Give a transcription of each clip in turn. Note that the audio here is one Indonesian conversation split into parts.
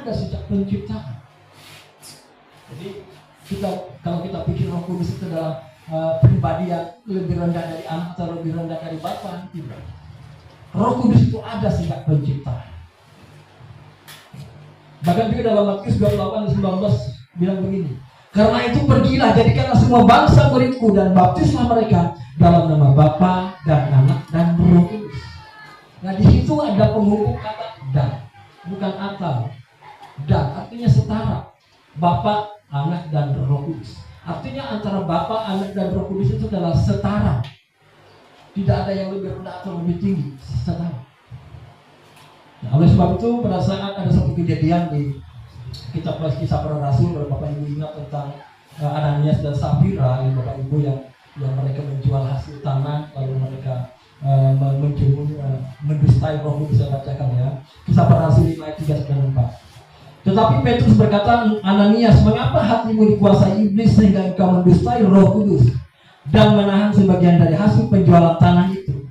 ada sejak penciptaan. Jadi kalau kita pikir Roh Kudus itu adalah pribadi yang lebih rendah dari anak atau lebih rendah dari bapa, tidak. Roh Kudus itu ada sejak penciptaan. Bahkan juga dalam Matius 28:19 bilang begini, karena itu pergilah, jadikanlah semua bangsa muridku dan baptislah mereka dalam nama Bapa dan Anak dan Roh Kudus. Nah, di situ ada penghubung kata dan, bukan atau. Dan artinya setara. Bapa, Anak dan Roh Kudus. Artinya antara Bapa, Anak dan Roh Kudus itu adalah setara. Tidak ada yang lebih rendah atau lebih tinggi, setara. Nah, oleh sebab itu pada saat ada satu kejadian di kitab Kisah Para Rasul, kalau Bapak Ibu ingat tentang Ananias dan Safira, Bapak Ibu yang mereka menjual hasil tanah, lalu mereka mendustai Roh Kudus, saya bacakan ya. Kisah Para Rasul 5 ayat 3 dan 4. Tetapi Petrus berkata, Ananias, mengapa hatimu dikuasai iblis sehingga engkau mendustai Roh Kudus dan menahan sebagian dari hasil penjualan tanah itu?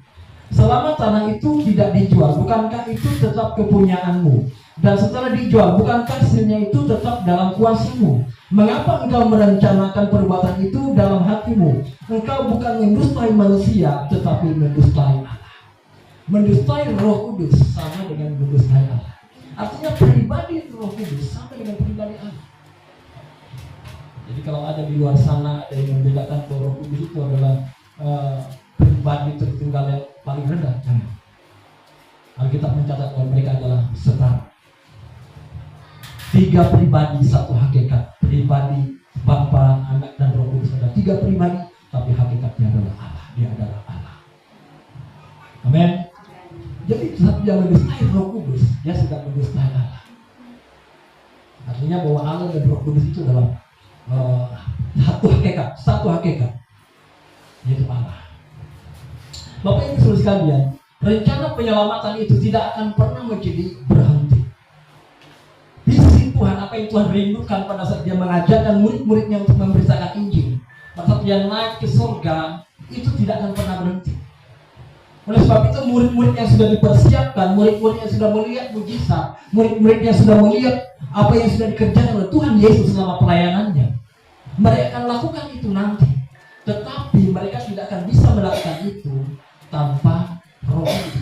Selama tanah itu tidak dijual, bukankah itu tetap kepunyaanmu? Dan setelah dijual, bukankah hasilnya itu tetap dalam kuasamu? Mengapa engkau merencanakan perbuatan itu dalam hatimu? Engkau bukan mendustai manusia, tetapi mendustai Allah. Mendustai Roh Kudus sama dengan mendustai Allah. Artinya pribadi Roh Kudus sama dengan pribadi Allah. Jadi kalau ada di luar sana ada yang membedakan bahwa Roh Kudus itu adalah pribadi tertunggal yang paling rendah, jangan. Alkitab mencatat bahwa mereka adalah setara. 3 pribadi, satu hakikat. Pribadi Bapa, Anak dan Roh Kudus ada 3 pribadi, tapi hakikatnya adalah Allah. Dia adalah Allah. Amin. Jadi saat dia mendustai Roh Kudus, dia sedang mendustai Allah. Artinya bahwa Allah dan Roh Kudus itu adalah satu hakikat, yaitu Allah. Bapak Ibu Saudara sekalian, rencana penyelamatan itu tidak akan pernah menjadi berhenti. Visi Tuhan, apa yang Tuhan rindukan pada saat dia mengajarkan murid-muridnya untuk memberitakan Injil, pada saat dia naik ke surga, itu tidak akan pernah berhenti. Oleh sebab itu murid-murid yang sudah dipersiapkan, murid-murid yang sudah melihat mujizat, murid-murid yang sudah melihat apa yang sudah dikerjakan oleh Tuhan Yesus selama pelayanannya, mereka akan lakukan itu nanti. Tetapi mereka tidak akan bisa melakukan itu tanpa Roh Kudus.